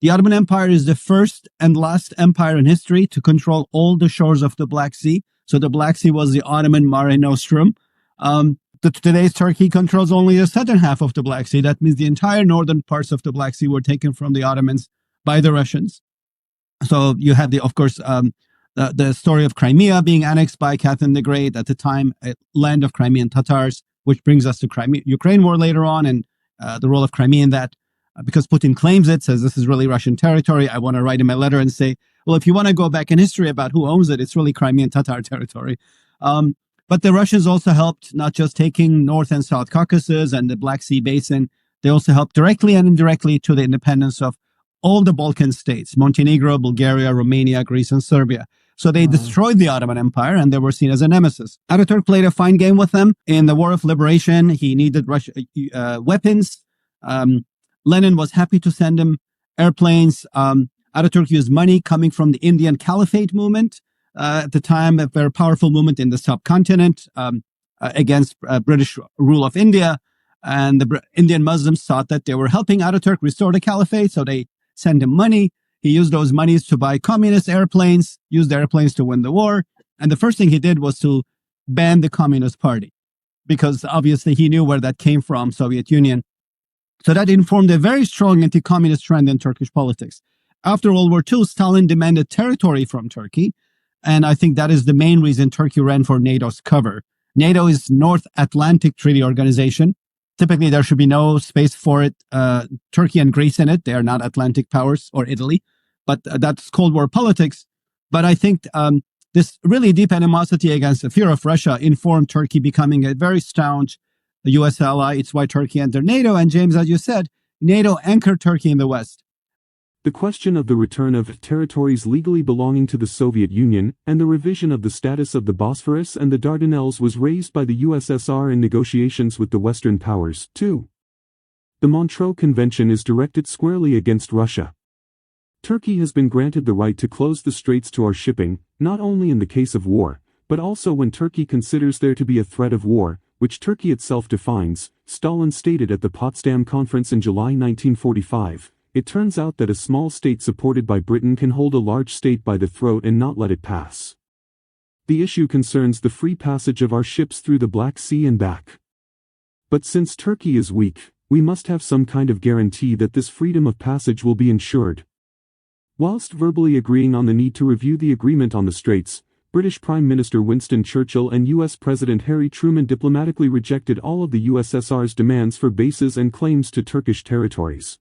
The Ottoman Empire is the first and last empire in history to control all the shores of the Black Sea. So the Black Sea was the Ottoman Mare Nostrum. Today's Turkey controls only the southern half of the Black Sea. That means the entire northern parts of the Black Sea were taken from the Ottomans by the Russians. So you have the story of Crimea being annexed by Catherine the Great, at the time a land of Crimean Tatars, which brings us to Ukraine war later on, and the role of Crimea in that. Because Putin claims it, says this is really Russian territory. I want to write him a letter and say, well, if you want to go back in history about who owns it, it's really Crimean Tatar territory. But the Russians also helped not just taking North and South Caucasus and the Black Sea Basin. They also helped directly and indirectly to the independence of all the Balkan states, Montenegro, Bulgaria, Romania, Greece, and Serbia. So they destroyed the Ottoman Empire, and they were seen as a nemesis. Ataturk played a fine game with them. In the War of Liberation, he needed weapons. Lenin was happy to send him airplanes. Ataturk used money coming from the Indian Caliphate movement, at the time a very powerful movement in the subcontinent against British rule of India. And the Indian Muslims thought that they were helping Ataturk restore the caliphate, so they sent him money. He used those monies to buy communist airplanes, used the airplanes to win the war. And the first thing he did was to ban the Communist Party, because obviously he knew where that came from, Soviet Union. So that informed a very strong anti-communist trend in Turkish politics. After World War II, Stalin demanded territory from Turkey. And I think that is the main reason Turkey ran for NATO's cover. NATO is North Atlantic Treaty Organization. Typically, there should be no space for it. Turkey and Greece in it. They are not Atlantic powers, or Italy. But that's Cold War politics. But I think this really deep animosity against the fear of Russia informed Turkey becoming a very staunch U.S. ally. It's why Turkey entered NATO. And James, as you said, NATO anchored Turkey in the West. The question of the return of territories legally belonging to the Soviet Union and the revision of the status of the Bosphorus and the Dardanelles was raised by the USSR in negotiations with the Western powers, too. The Montreux Convention is directed squarely against Russia. Turkey has been granted the right to close the straits to our shipping, not only in the case of war, but also when Turkey considers there to be a threat of war, which Turkey itself defines, Stalin stated at the Potsdam Conference in July 1945. It turns out that a small state supported by Britain can hold a large state by the throat and not let it pass. The issue concerns the free passage of our ships through the Black Sea and back. But since Turkey is weak, we must have some kind of guarantee that this freedom of passage will be ensured. Whilst verbally agreeing on the need to review the agreement on the straits, British Prime Minister Winston Churchill and US President Harry Truman diplomatically rejected all of the USSR's demands for bases and claims to Turkish territories.